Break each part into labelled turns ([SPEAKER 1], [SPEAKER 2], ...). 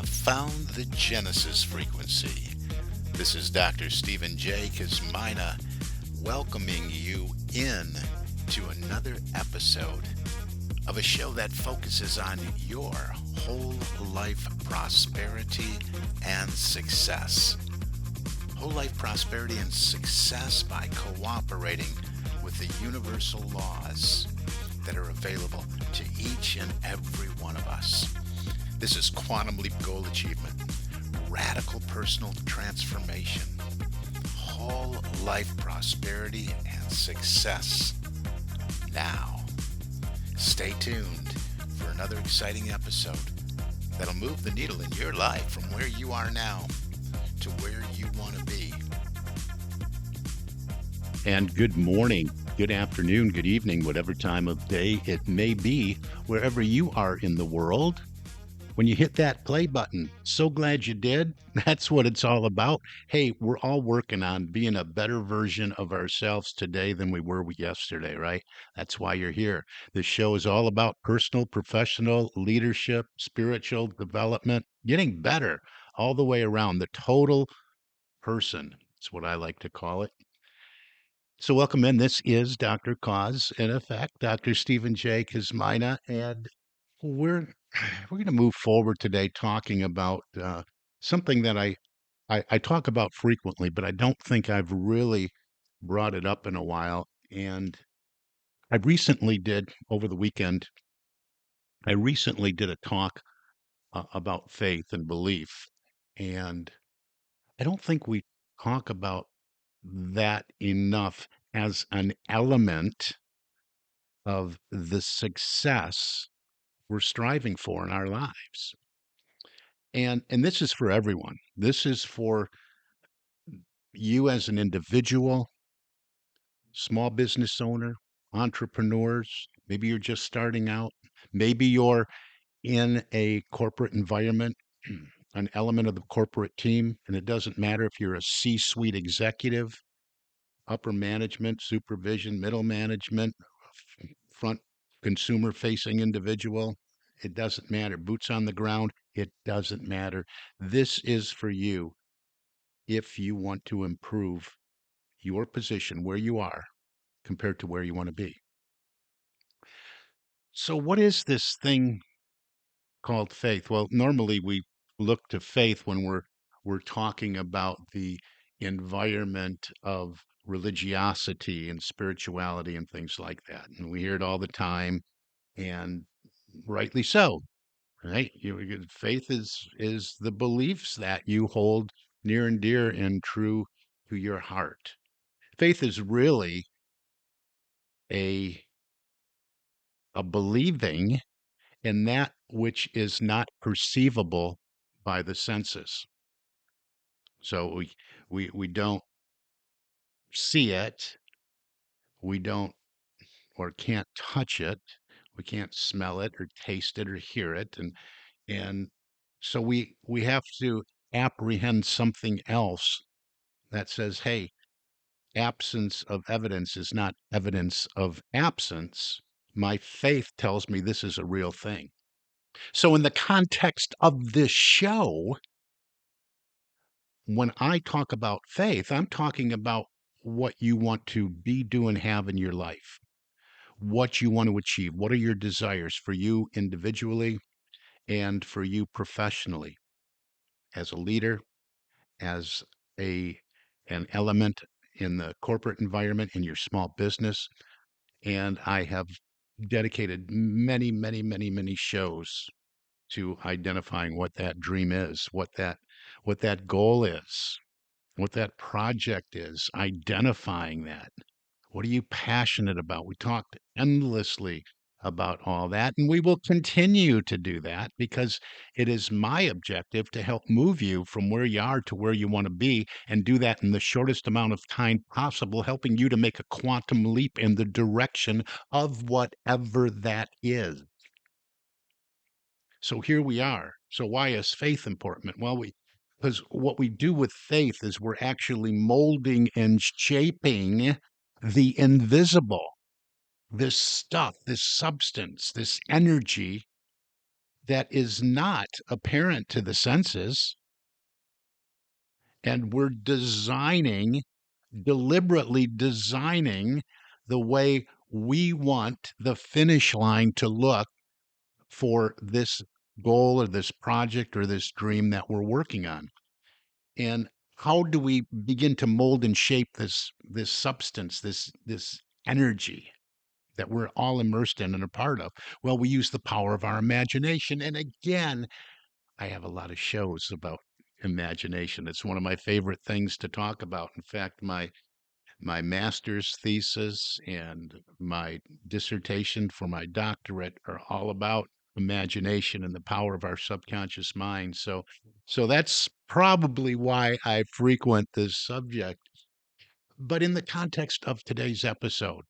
[SPEAKER 1] have found the Genesis frequency. This is Dr. Stephen J. Kosmyna welcoming you in to another episode of a show that focuses on your whole life prosperity and success. Whole life prosperity and success by cooperating with the universal laws that are available to each and every one of us. This is Quantum Leap Goal Achievement, radical personal transformation, whole life prosperity and success. Now, stay tuned for another exciting episode that'll move the needle in your life from where you are now to where you want to be. And good morning, good afternoon, good evening, whatever time of day it may be, wherever you are in the world. When you hit that play button, so glad you did. That's what it's all about. Hey, we're all working on being a better version of ourselves today than we were yesterday, right? That's why you're here. This show is all about personal, professional, leadership, spiritual development, getting better all the way around. The total person is what I like to call it. So welcome in. This is Dr. Cause, in effect, Dr. Stephen J. Kosmyna, and we're we're going to move forward today talking about something that I talk about frequently, but I don't think I've really brought it up in a while. And I recently did over the weekend. I recently did a talk about faith and belief, and I don't think we talk about that enough as an element of the success we're striving for in our lives. And this is for everyone. This is for you as an individual, small business owner, entrepreneurs. Maybe you're just starting out. Maybe you're in a corporate environment, an element of the corporate team, and it doesn't matter if you're a C-suite executive, upper management, supervision, middle management, front consumer facing individual. It doesn't matter. Boots on the ground. It doesn't matter. This is for you if you want to improve your position where you are compared to where you want to be. So, what is this thing called faith? Well, normally we look to faith when we're talking about the environment of religiosity and spirituality and things like that. And we hear it all the time, and rightly so, right? Faith is the beliefs that you hold near and dear and true to your heart. Faith is really a a believing in that which is not perceivable by the senses. So we don't see it, we don't or can't touch it, we can't smell it or taste it or hear it, and so we have to apprehend something else that says, hey, absence of evidence is not evidence of absence. My faith tells me this is a real thing. So, in the context of this show, when I talk about faith, I'm talking about what you want to be, do, and have in your life, what you want to achieve. What are your desires for you individually and for you professionally as a leader, as a an element in the corporate environment, in your small business. And I have dedicated many, many, many, many shows to identifying what that dream is, what that goal is, what that project is, identifying that. What are you passionate about? We talked endlessly about all that, and we will continue to do that because it is my objective to help move you from where you are to where you want to be and do that in the shortest amount of time possible, helping you to make a quantum leap in the direction of whatever that is. So here we are. So why is faith important? Well, because what we do with faith is we're actually molding and shaping the invisible, this stuff, this substance, this energy that is not apparent to the senses. And we're deliberately designing the way we want the finish line to look for this goal or this project or this dream that we're working on. And how do we begin to mold and shape this substance, this energy that we're all immersed in and a part of? Well, we use the power of our imagination. And again, I have a lot of shows about imagination. It's one of my favorite things to talk about. In fact, my master's thesis and my dissertation for my doctorate are all about imagination and the power of our subconscious mind. So that's probably why I frequent this subject. But in the context of today's episode,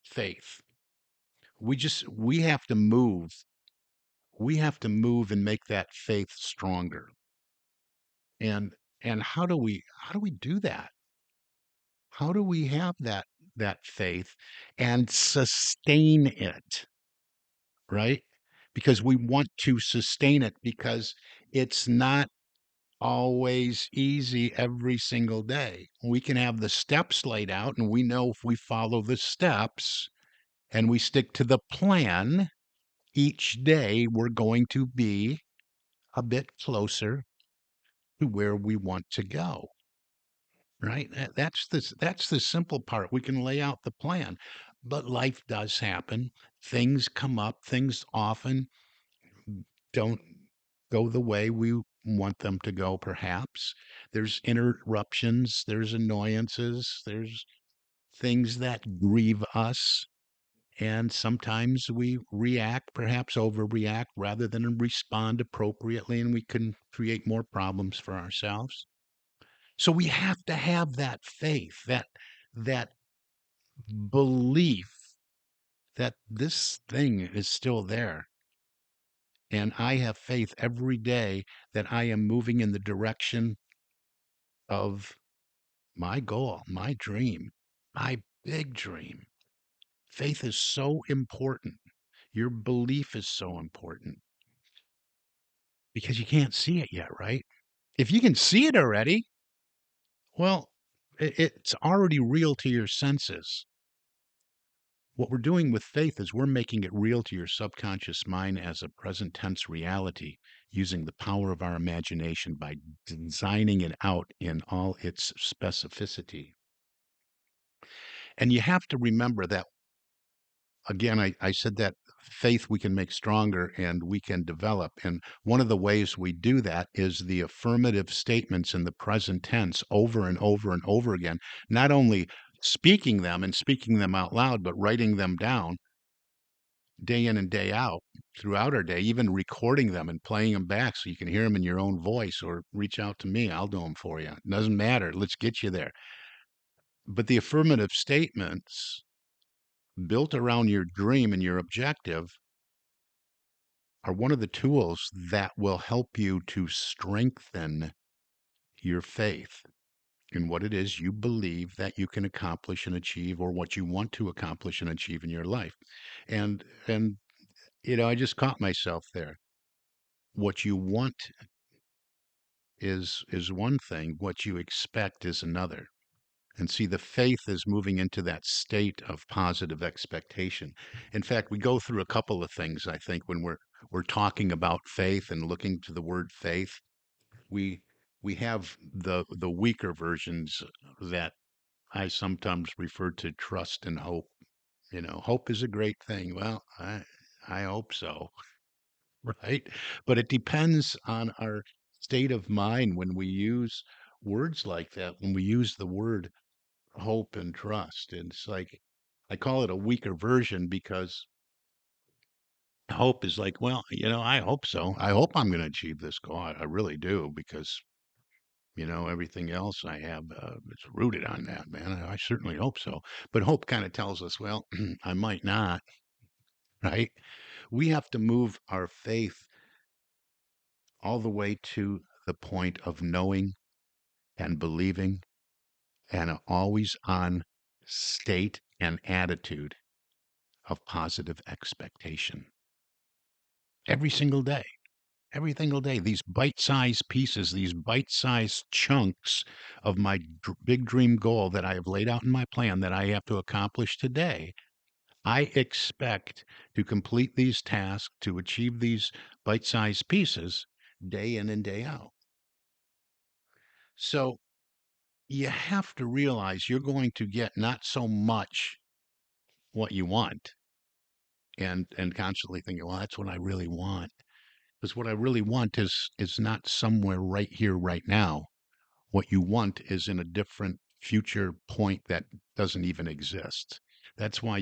[SPEAKER 1] faith, we have to move. We have to move and make that faith stronger. And how do we do that? How do we have that faith and sustain it, right? Because we want to sustain it because it's not always easy every single day. We can have the steps laid out, and we know if we follow the steps and we stick to the plan, each day we're going to be a bit closer to where we want to go. Right? That's the simple part. We can lay out the plan, but life does happen. Things come up. Things often don't go the way we want them to go, perhaps. There's interruptions, there's annoyances, there's things that grieve us. And sometimes we react, perhaps overreact, rather than respond appropriately, and we can create more problems for ourselves. So we have to have that faith, that belief that this thing is still there. And I have faith every day that I am moving in the direction of my goal, my dream, my big dream. Faith is so important. Your belief is so important because you can't see it yet, right? If you can see it already, well, it's already real to your senses. What we're doing with faith is we're making it real to your subconscious mind as a present tense reality using the power of our imagination by designing it out in all its specificity. And you have to remember that, again, I said that faith we can make stronger and we can develop. And one of the ways we do that is the affirmative statements in the present tense over and over and over again, not only speaking them and speaking them out loud, but writing them down day in and day out throughout our day, even recording them and playing them back so you can hear them in your own voice or reach out to me. I'll do them for you. It doesn't matter. Let's get you there. But the affirmative statements built around your dream and your objective are one of the tools that will help you to strengthen your faith in what it is you believe that you can accomplish and achieve or what you want to accomplish and achieve in your life. And I just caught myself there. What you want is one thing, what you expect is another. And see, the faith is moving into that state of positive expectation. In fact, we go through a couple of things, I think, when we're talking about faith and looking to the word faith. We we have the weaker versions that I sometimes refer to trust and hope. Hope is a great thing. Well, I hope so, right? But it depends on our state of mind when we use words like that, when we use the word hope and trust. And it's like, I call it a weaker version because hope is like, well, I hope so. I hope I'm going to achieve this goal. I really do because, everything else I have is rooted on that, man. I certainly hope so. But hope kind of tells us, well, I might not, right? We have to move our faith all the way to the point of knowing and believing and an always on state and attitude of positive expectation. every single day. Every single day, these bite-sized pieces, these bite-sized chunks of my big dream goal that I have laid out in my plan that I have to accomplish today. I expect to complete these tasks, to achieve these bite-sized pieces day in and day out. So you have to realize you're going to get not so much what you want and constantly thinking, well, that's what I really want. Because what I really want is not somewhere right here, right now. What you want is in a different future point that doesn't even exist. That's why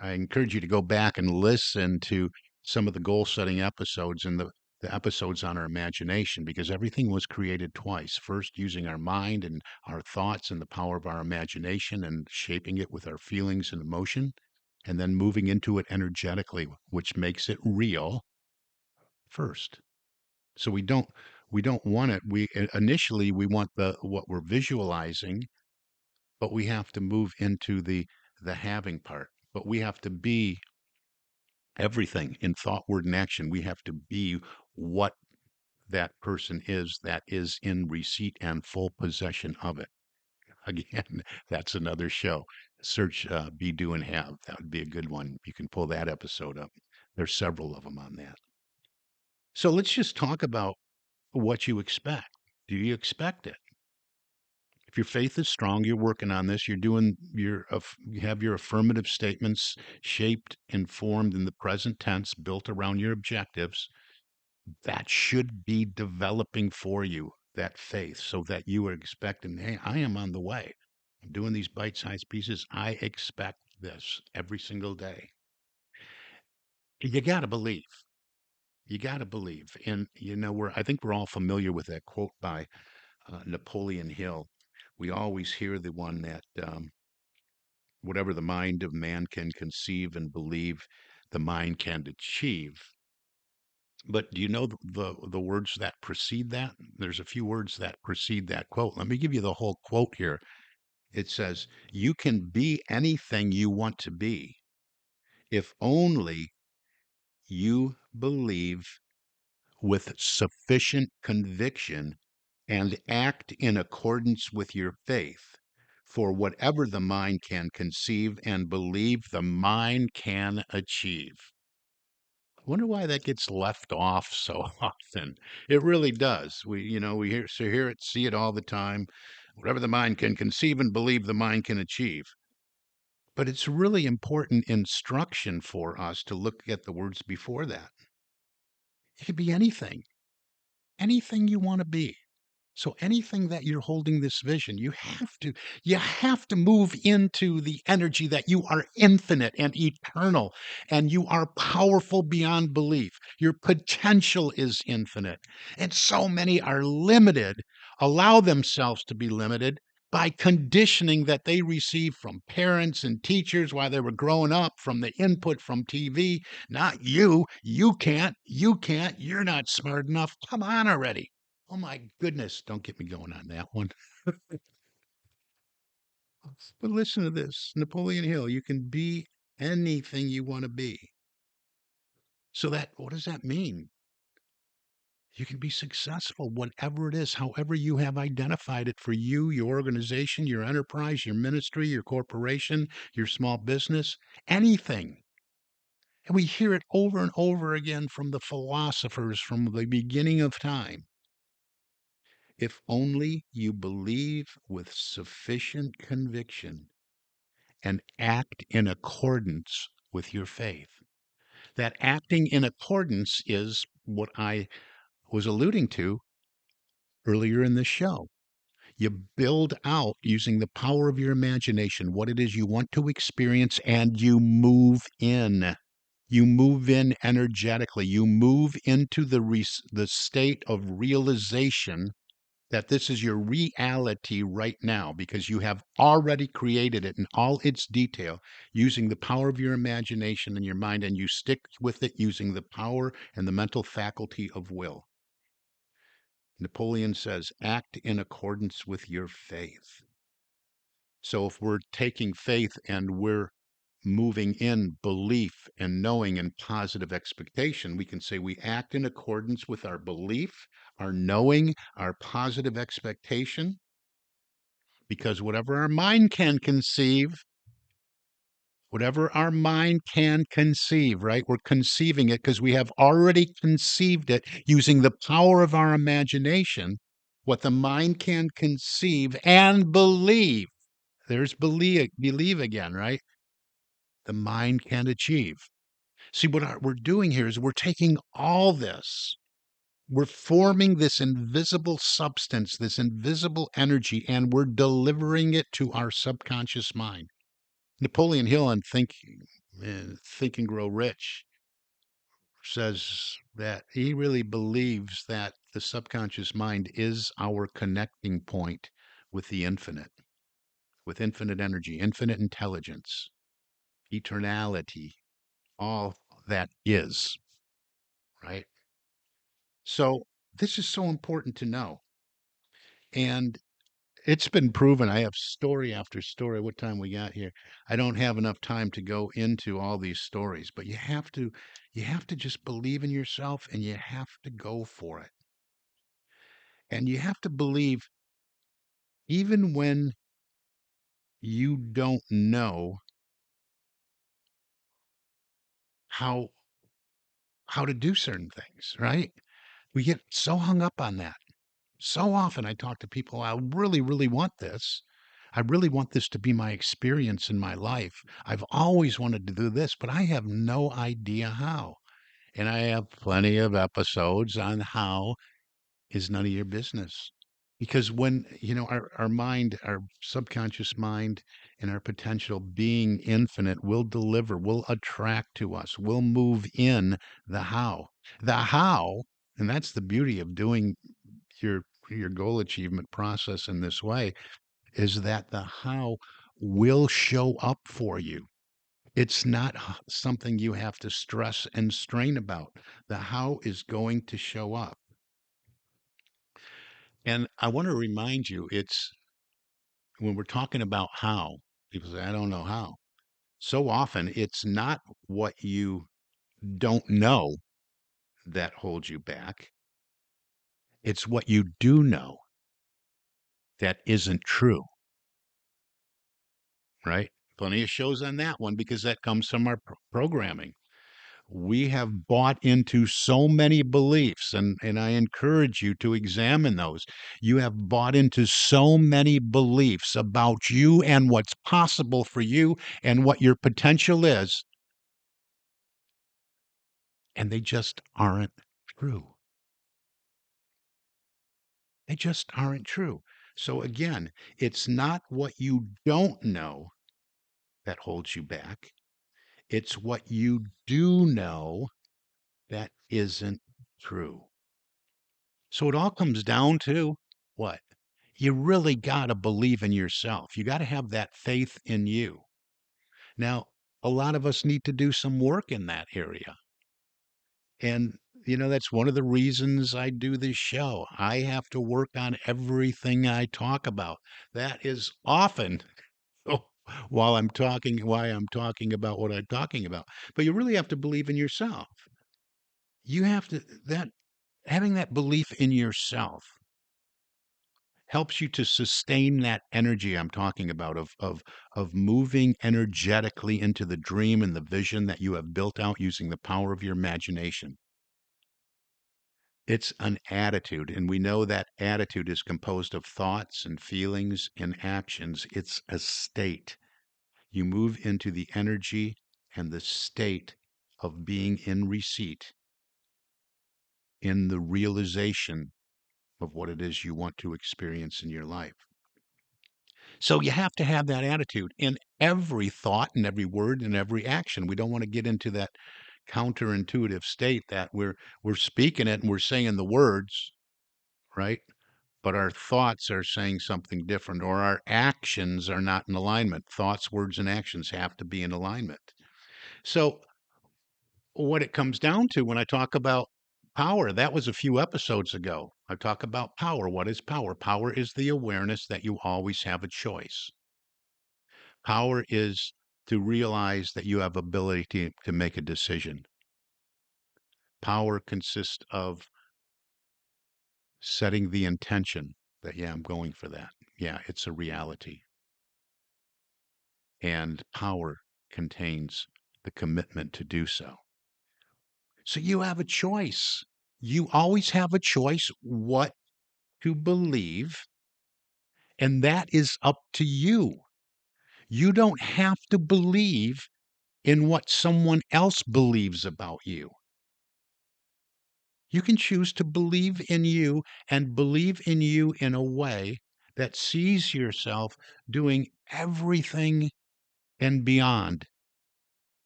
[SPEAKER 1] I encourage you to go back and listen to some of the goal setting episodes and the episodes on our imagination, because everything was created twice. First, using our mind and our thoughts and the power of our imagination and shaping it with our feelings and emotion, and then moving into it energetically, which makes it real first. So we don't want it. We initially we want the what we're visualizing, but we have to move into the having part. But we have to be everything in thought, word, and action. We have to be what that person is that is in receipt and full possession of it. Again, that's another show. Search be, do, and have. That would be a good one. You can pull that episode up. There's several of them on that. So let's just talk about what you expect. Do you expect it? If your faith is strong, you're working on this, you have your affirmative statements shaped and formed in the present tense, built around your objectives. That should be developing for you, that faith, so that you are expecting, hey, I am on the way. I'm doing these bite-sized pieces. I expect this every single day. You got to believe. You got to believe. And I think we're all familiar with that quote by Napoleon Hill. We always hear the one that whatever the mind of man can conceive and believe, the mind can achieve. But do you know the words that precede that? There's a few words that precede that quote. Let me give you the whole quote here. It says, "You can be anything you want to be if only you believe with sufficient conviction and act in accordance with your faith. For whatever the mind can conceive and believe, the mind can achieve." I wonder why that gets left off so often. It really does. We hear it, see it all the time. Whatever the mind can conceive and believe, the mind can achieve. But it's really important instruction for us to look at the words before that. It could be anything you want to be. So anything that you're holding this vision, you have to move into the energy that you are infinite and eternal, and you are powerful beyond belief. Your potential is infinite. And so many are limited, allow themselves to be limited by conditioning that they receive from parents and teachers while they were growing up, from the input from TV. Not you. You can't. You're not smart enough. Come on already. Oh my goodness, don't get me going on that one. But listen to this, Napoleon Hill, you can be anything you want to be. So what does that mean? You can be successful, whatever it is, however you have identified it for you, your organization, your enterprise, your ministry, your corporation, your small business, anything. And we hear it over and over again from the philosophers from the beginning of time. If only you believe with sufficient conviction and act in accordance with your faith. That acting in accordance is what I was alluding to earlier in this show. You build out using the power of your imagination what it is you want to experience, and you move in. You move in energetically. You move into the state of realization that this is your reality right now, because you have already created it in all its detail using the power of your imagination and your mind, and you stick with it using the power and the mental faculty of will. Napoleon says, act in accordance with your faith. So if we're taking faith and we're moving in belief and knowing and positive expectation. We can say we act in accordance with our belief, our knowing, our positive expectation, because whatever our mind can conceive, right? We're conceiving it because we have already conceived it using the power of our imagination. What the mind can conceive and believe. There's believe again, right? The mind can achieve. See, we're doing here is we're taking all this, we're forming this invisible substance, this invisible energy, and we're delivering it to our subconscious mind. Napoleon Hill on Think and Grow Rich says that he really believes that the subconscious mind is our connecting point with the infinite, with infinite energy, infinite intelligence, eternality, all that is, right? So this is so important to know. And it's been proven. I have story after story. What time we got here? I don't have enough time to go into all these stories, but you have to just believe in yourself and you have to go for it. And you have to believe even when you don't know how how to do certain things, right? We get so hung up on that. So often I talk to people, I really, really want this. I really want this to be my experience in my life. I've always wanted to do this, but I have no idea how. And I have plenty of episodes on how is none of your business. Because when, our mind, our subconscious mind, and our potential being infinite will deliver, will attract to us, will move in the how. The how, and that's the beauty of doing your your goal achievement process in this way, is that the how will show up for you. It's not something you have to stress and strain about. The how is going to show up. And I want to remind you, it's when we're talking about how, people say, I don't know how. So often it's not what you don't know that holds you back. It's what you do know that isn't true, right? Plenty of shows on that one because that comes from our programming. We have bought into so many beliefs, and I encourage you to examine those. You have bought into so many beliefs about you and what's possible for you and what your potential is, and they just aren't true. They just aren't true. So again, it's not what you don't know that holds you back. It's what you do know that isn't true. So it all comes down to what? You really got to believe in yourself. You got to have that faith in you. Now, a lot of us need to do some work in that area. And, that's one of the reasons I do this show. I have to work on everything I talk about. That is often why I'm talking about what I'm talking about. But you really have to believe in yourself. You have to, that, having that belief in yourself helps you to sustain that energy I'm talking about of moving energetically into the dream and the vision that you have built out using the power of your imagination. It's an attitude, and we know that attitude is composed of thoughts and feelings and actions. It's a state. You move into the energy and the state of being in receipt, in the realization of what it is you want to experience in your life. So you have to have that attitude in every thought and every word and every action. We don't want to get into that counterintuitive state that we're speaking it and we're saying the words, right? But our thoughts are saying something different, or our actions are not in alignment. Thoughts, words, and actions have to be in alignment. So what it comes down to when I talk about power, that was a few episodes ago. I talk about power. What is power? Power is the awareness that you always have a choice. Power is to realize that you have ability to make a decision. Power consists of setting the intention that, yeah, I'm going for that. Yeah, it's a reality. And power contains the commitment to do so. So you have a choice. You always have a choice what to believe, and that is up to you. You don't have to believe in what someone else believes about you. You can choose to believe in you and believe in you in a way that sees yourself doing everything and beyond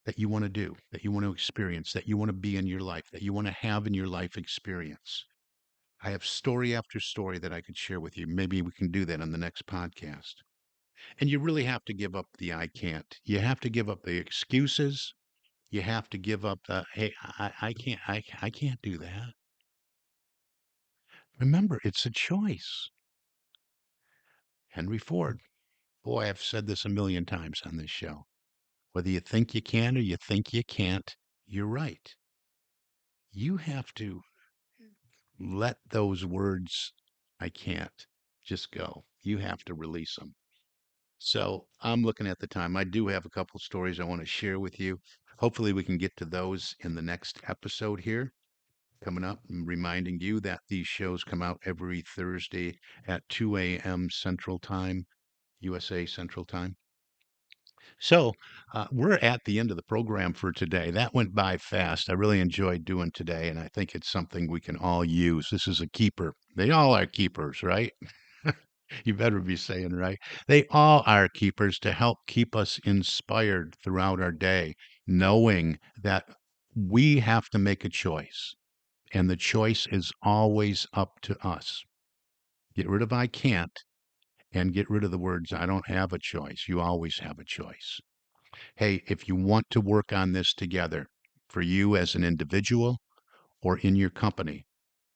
[SPEAKER 1] that you want to do, that you want to experience, that you want to be in your life, that you want to have in your life experience. I have story after story that I could share with you. Maybe we can do that on the next podcast. And you really have to give up the I can't. You have to give up the excuses. You have to give up the, hey, I can't do that. Remember, it's a choice. Henry Ford. Boy, I've said this a million times on this show. Whether you think you can or you think you can't, you're right. You have to let those words, I can't, just go. You have to release them. So I'm looking at the time. I do have a couple stories I want to share with you. Hopefully, we can get to those in the next episode here coming up. I'm reminding you that these shows come out every Thursday at 2 a.m. Central Time, USA Central Time. So we're at the end of the program for today. That went by fast. I really enjoyed doing today, and I think it's something we can all use. This is a keeper. They all are keepers, right? You better be saying right. They all are keepers to help keep us inspired throughout our day, knowing that we have to make a choice, and the choice is always up to us. Get rid of I can't and get rid of the words I don't have a choice. You always have a choice. Hey, if you want to work on this together for you as an individual or in your company,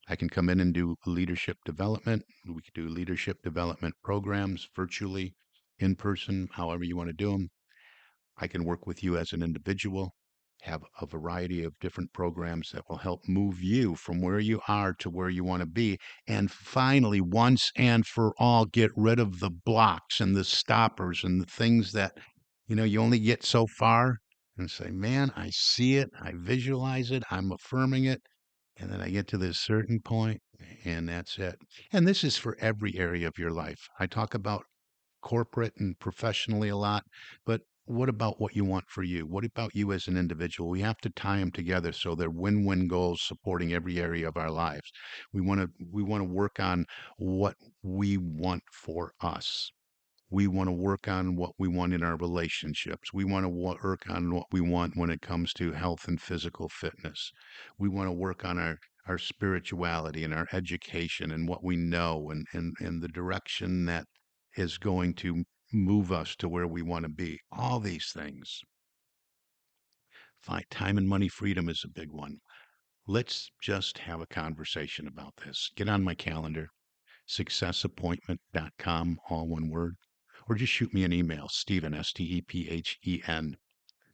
[SPEAKER 1] I can come in and do leadership development. We can do leadership development programs virtually, in person, however you want to do them. I can work with you as an individual, have a variety of different programs that will help move you from where you are to where you want to be. And finally, once and for all, get rid of the blocks and the stoppers and the things that, you only get so far and say, man, I see it, I visualize it, I'm affirming it. And then I get to this certain point and that's it. And this is for every area of your life. I talk about corporate and professionally a lot, but what about what you want for you? What about you as an individual? We have to tie them together so they're win-win goals supporting every area of our lives. We want to work on what we want for us. We want to work on what we want in our relationships. We want to work on what we want when it comes to health and physical fitness. We want to work on our spirituality and our education and what we know and the direction that is going to move us to where we want to be. All these things. Time and money freedom is a big one. Let's just have a conversation about this. Get on my calendar, successappointment.com, all one word, or just shoot me an email, Stephen, Stephen,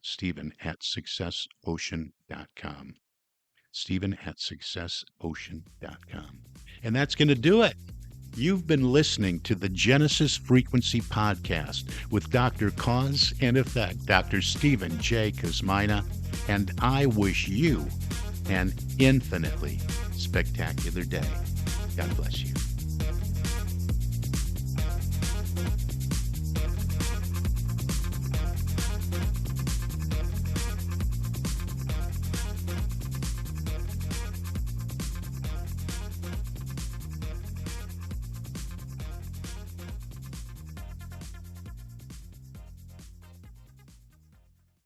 [SPEAKER 1] Stephen at successocean.com. Stephen at successocean.com. And that's going to do it. You've been listening to the Genesis Frequency Podcast with Dr. Cause and Effect, Dr. Stephen J. Kosmyna, and I wish you an infinitely spectacular day. God bless you.